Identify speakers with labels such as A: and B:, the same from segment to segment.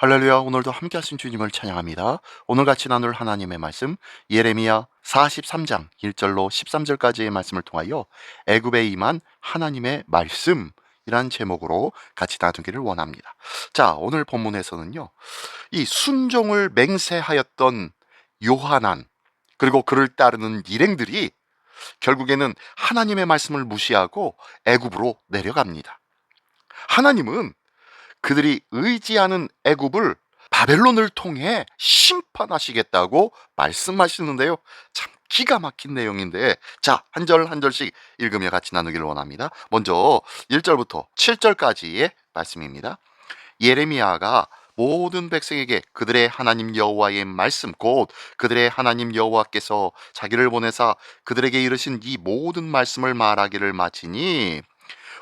A: 할렐루야. 오늘도 함께 하신 주님을 찬양합니다. 오늘 같이 나눌 하나님의 말씀 예레미야 43장 1절로 13절까지의 말씀을 통하여 애굽에 임한 하나님의 말씀이란 제목으로 같이 나누기를 원합니다. 자, 오늘 본문에서는요, 이 순종을 맹세하였던 요하난, 그리고 그를 따르는 일행들이 결국에는 하나님의 말씀을 무시하고 애굽으로 내려갑니다. 하나님은 그들이 의지하는 애굽을 바벨론을 통해 심판하시겠다고 말씀하시는데요, 참 기가 막힌 내용인데, 자, 한 절 한 절씩 읽으며 같이 나누기를 원합니다. 먼저 1절부터 7절까지의 말씀입니다. 예레미야가 모든 백성에게 그들의 하나님 여호와의 말씀, 곧 그들의 하나님 여호와께서 자기를 보내사 그들에게 이르신 이 모든 말씀을 말하기를 마치니,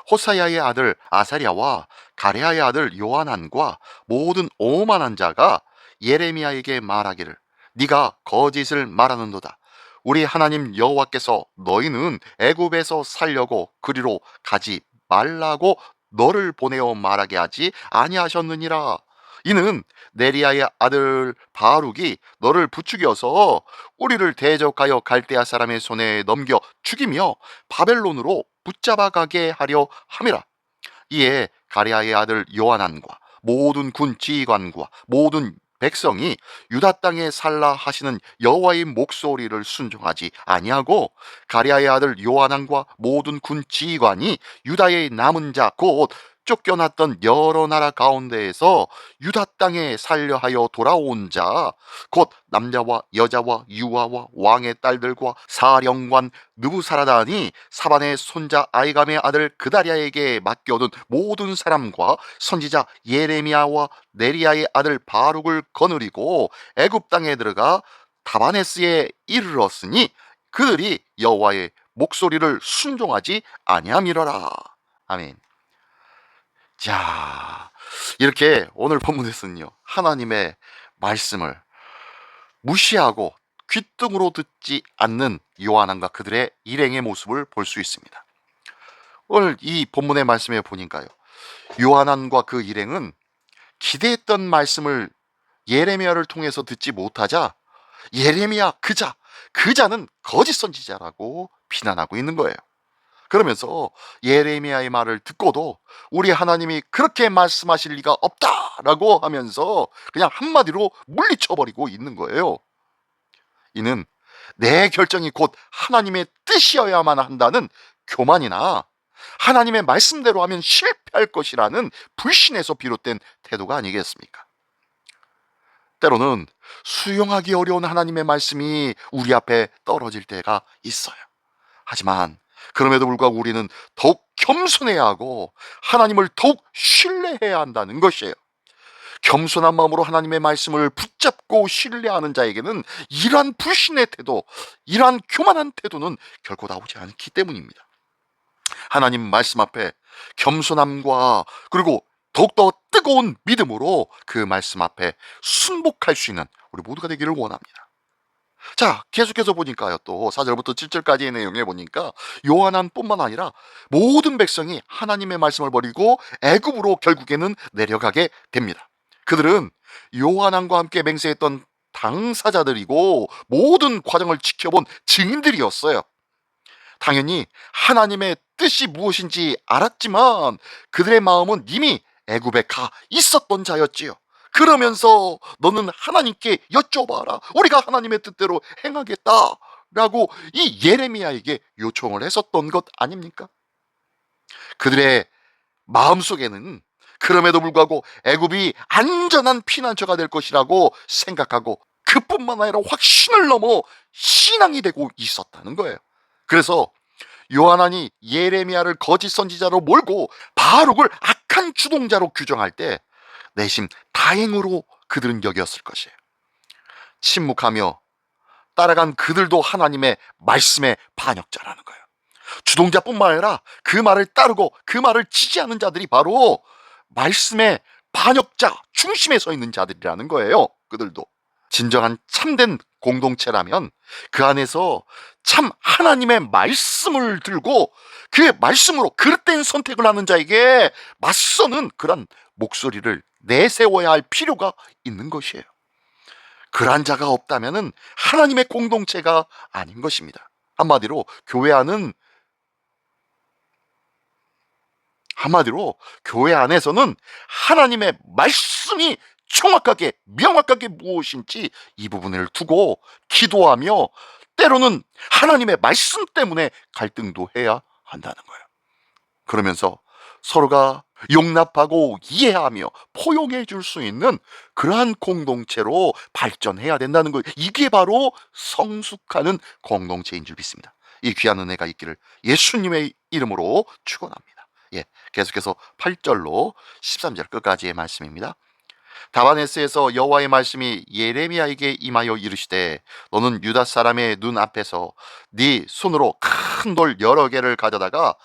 A: 호사야의 아들 아사랴와 가레아의 아들 요하난과 모든 오만한 자가 예레미야에게 말하기를, 네가 거짓을 말하는도다. 우리 하나님 여호와께서 너희는 애굽에서 살려고 그리로 가지 말라고 너를 보내어 말하게 하지 아니하셨느니라. 이는 네리야의 아들 바룩이 너를 부추겨서 우리를 대적하여 갈대아 사람의 손에 넘겨 죽이며 바벨론으로 붙잡아 가게 하려 함이라. 이에 가레아의 아들 요하난과 모든 군 지휘관과 모든 백성이 유다 땅에 살라 하시는 여호와의 목소리를 순종하지 아니하고, 가레아의 아들 요하난과 모든 군 지휘관이 유다의 남은 자 곧 쫓겨났던 여러 나라 가운데에서 유다 땅에 살려 하여 돌아온 자, 곧 남자와 여자와 유아와 왕의 딸들과 사령관 느부사라단이 사반의 손자 아이감의 아들 그다랴에게 맡겨둔 모든 사람과 선지자 예레미야와 네리야의 아들 바룩을 거느리고 애굽 땅에 들어가 다바네스에 이르렀으니 그들이 여호와의 목소리를 순종하지 아니함이러라. 아멘. 자, 이렇게 오늘 본문에서는요, 하나님의 말씀을 무시하고 귓등으로 듣지 않는 요한안과 그들의 일행의 모습을 볼 수 있습니다. 오늘 이 본문의 말씀에 보니까요, 요한안과 그 일행은 기대했던 말씀을 예레미야를 통해서 듣지 못하자 예레미야 그자는 거짓 선지자라고 비난하고 있는 거예요. 그러면서 예레미야의 말을 듣고도 우리 하나님이 그렇게 말씀하실 리가 없다라고 하면서 그냥 한마디로 물리쳐버리고 있는 거예요. 이는 내 결정이 곧 하나님의 뜻이어야만 한다는 교만이나 하나님의 말씀대로 하면 실패할 것이라는 불신에서 비롯된 태도가 아니겠습니까? 때로는 수용하기 어려운 하나님의 말씀이 우리 앞에 떨어질 때가 있어요. 하지만 그럼에도 불구하고 우리는 더욱 겸손해야 하고 하나님을 더욱 신뢰해야 한다는 것이에요. 겸손한 마음으로 하나님의 말씀을 붙잡고 신뢰하는 자에게는 이러한 불신의 태도, 이러한 교만한 태도는 결코 나오지 않기 때문입니다. 하나님 말씀 앞에 겸손함과 그리고 더욱더 뜨거운 믿음으로 그 말씀 앞에 순복할 수 있는 우리 모두가 되기를 원합니다. 자, 계속해서 보니까요, 또 4절부터 7절까지의 내용에 보니까 요한안뿐만 아니라 모든 백성이 하나님의 말씀을 버리고 애굽으로 결국에는 내려가게 됩니다. 그들은 요한안과 함께 맹세했던 당사자들이고 모든 과정을 지켜본 증인들이었어요. 당연히 하나님의 뜻이 무엇인지 알았지만 그들의 마음은 이미 애굽에 가 있었던 자였지요. 그러면서 너는 하나님께 여쭤봐라, 우리가 하나님의 뜻대로 행하겠다라고 이 예레미야에게 요청을 했었던 것 아닙니까? 그들의 마음속에는 그럼에도 불구하고 애굽이 안전한 피난처가 될 것이라고 생각하고 그뿐만 아니라 확신을 넘어 신앙이 되고 있었다는 거예요. 그래서 요한안이 예레미야를 거짓 선지자로 몰고 바룩을 악한 주동자로 규정할 때 내심 다행으로 그들은 여겼을 것이에요. 침묵하며 따라간 그들도 하나님의 말씀의 반역자라는 거예요. 주동자뿐만 아니라 그 말을 따르고 그 말을 지지하는 자들이 바로 말씀의 반역자 중심에 서 있는 자들이라는 거예요. 그들도 진정한 참된 공동체라면 그 안에서 참 하나님의 말씀을 들고 그 말씀으로 그릇된 선택을 하는 자에게 맞서는 그런 목소리를 내세워야 할 필요가 있는 것이에요. 그러한 자가 없다면 하나님의 공동체가 아닌 것입니다. 한마디로 교회 안에서는 하나님의 말씀이 정확하게 명확하게 무엇인지 이 부분을 두고 기도하며 때로는 하나님의 말씀 때문에 갈등도 해야 한다는 거예요. 그러면서 서로가 용납하고 이해하며 포용해 줄 수 있는 그러한 공동체로 발전해야 된다는 거예요. 이게 바로 성숙하는 공동체인 줄 믿습니다. 이 귀한 은혜가 있기를 예수님의 이름으로 축원합니다. 계속해서 8절로 13절 끝까지의 말씀입니다. 다바네스에서 여호와의 말씀이 예레미야에게 임하여 이르시되 너는 유다 사람의 눈 앞에서 네 손으로 큰 돌 여러 개를 가져다가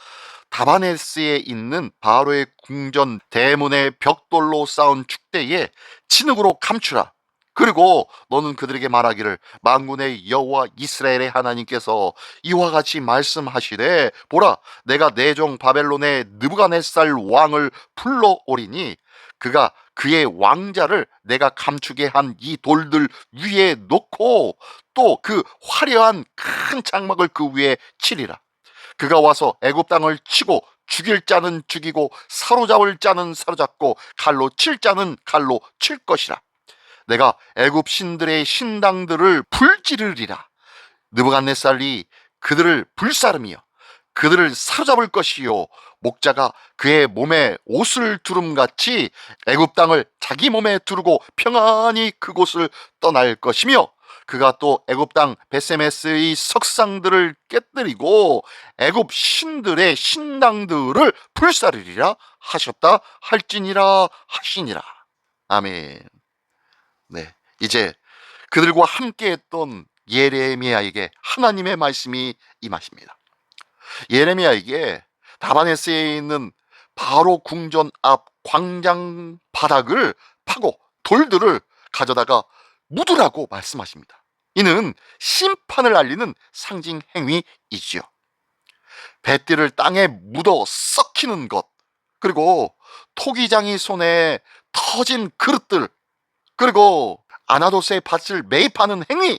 A: 다바네스에 있는 바로의 궁전 대문의 벽돌로 쌓은 축대에 진흙으로 감추라. 그리고 너는 그들에게 말하기를 만군의 여호와 이스라엘의 하나님께서 이와 같이 말씀하시되 보라 내가 내 종 바벨론의 느부갓네살 왕을 불러오리니 그가 그의 왕자를 내가 감추게 한 이 돌들 위에 놓고 또 그 화려한 큰 장막을 그 위에 치리라. 그가 와서 애굽 땅을 치고 죽일 자는 죽이고 사로잡을 자는 사로잡고 칼로 칠 자는 칼로 칠 것이라. 내가 애굽 신들의 신당들을 불지르리라. 느부갓네살이 그들을 불사르며 그들을 사로잡을 것이요 목자가 그의 몸에 옷을 두름같이 애굽 땅을 자기 몸에 두르고 평안히 그곳을 떠날 것이며 그가 또 애굽 땅 베세메스의 석상들을 깨뜨리고 애굽 신들의 신당들을 불사르리라 하셨다 할지니라 하시니라. 아멘. 이제 그들과 함께했던 예레미야에게 하나님의 말씀이 임하십니다. 예레미야에게 다바네스에 있는 바로 궁전 앞 광장 바닥을 파고 돌들을 가져다가 묻으라고 말씀하십니다. 이는 심판을 알리는 상징 행위이지요. 뱃띠를 땅에 묻어 썩히는 것, 그리고 토기장이 손에 터진 그릇들, 그리고 아나도스의 밭을 매입하는 행위,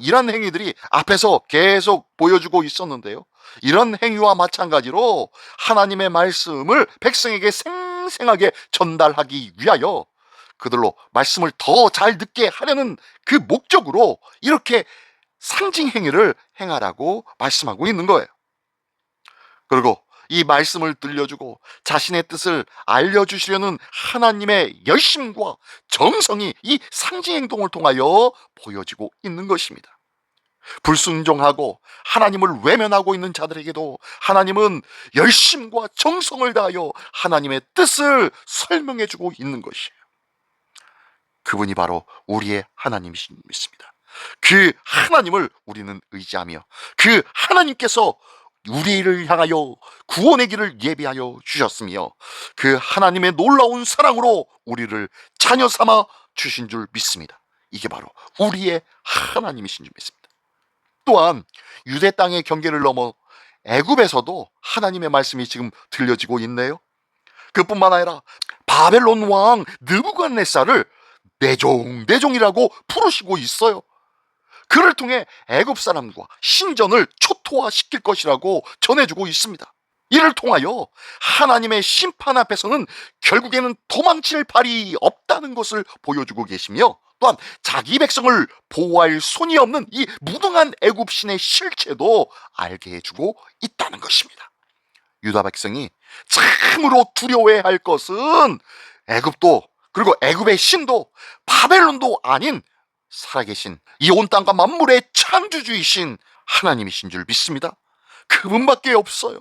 A: 이런 행위들이 앞에서 계속 보여주고 있었는데요. 이런 행위와 마찬가지로 하나님의 말씀을 백성에게 생생하게 전달하기 위하여 그들로 말씀을 더 잘 듣게 하려는 그 목적으로 이렇게 상징 행위를 행하라고 말씀하고 있는 거예요. 그리고 이 말씀을 들려주고 자신의 뜻을 알려주시려는 하나님의 열심과 정성이 이 상징 행동을 통하여 보여지고 있는 것입니다. 불순종하고 하나님을 외면하고 있는 자들에게도 하나님은 열심과 정성을 다하여 하나님의 뜻을 설명해주고 있는 것이에요. 그분이 바로 우리의 하나님이신 믿습니다. 그 하나님을 우리는 의지하며 그 하나님께서 우리를 향하여 구원의 길을 예비하여 주셨으며 그 하나님의 놀라운 사랑으로 우리를 자녀 삼아 주신 줄 믿습니다. 이게 바로 우리의 하나님이신 줄 믿습니다. 또한 유대 땅의 경계를 넘어 애굽에서도 하나님의 말씀이 지금 들려지고 있네요. 그뿐만 아니라 바벨론 왕 느부갓네살을 내종이라고 부르시고 있어요. 그를 통해 애굽 사람과 신전을 초토화시킬 것이라고 전해주고 있습니다. 이를 통하여 하나님의 심판 앞에서는 결국에는 도망칠 발이 없다는 것을 보여주고 계시며 또한 자기 백성을 보호할 손이 없는 이 무능한 애굽 신의 실체도 알게 해주고 있다는 것입니다. 유다 백성이 참으로 두려워해야 할 것은 애굽도 그리고 애굽의 신도 바벨론도 아닌 살아계신 이 온 땅과 만물의 창조주이신 하나님이신 줄 믿습니다. 그분밖에 없어요.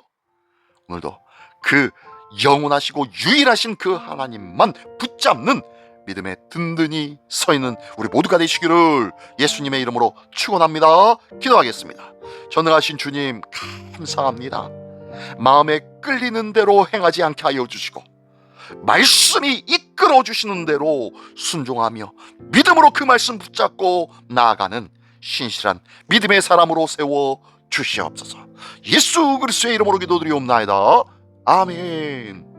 A: 오늘도 그 영원하시고 유일하신 그 하나님만 붙잡는 믿음에 든든히 서 있는 우리 모두가 되시기를 예수님의 이름으로 축원합니다. 기도하겠습니다. 전능하신 주님 감사합니다. 마음에 끌리는 대로 행하지 않게 하여 주시고 말씀이 이끌어 주시는 대로 순종하며 믿음으로 그 말씀 붙잡고 나아가는 신실한 믿음의 사람으로 세워 주시옵소서. 예수 그리스도의 이름으로 기도드리옵나이다. 아멘.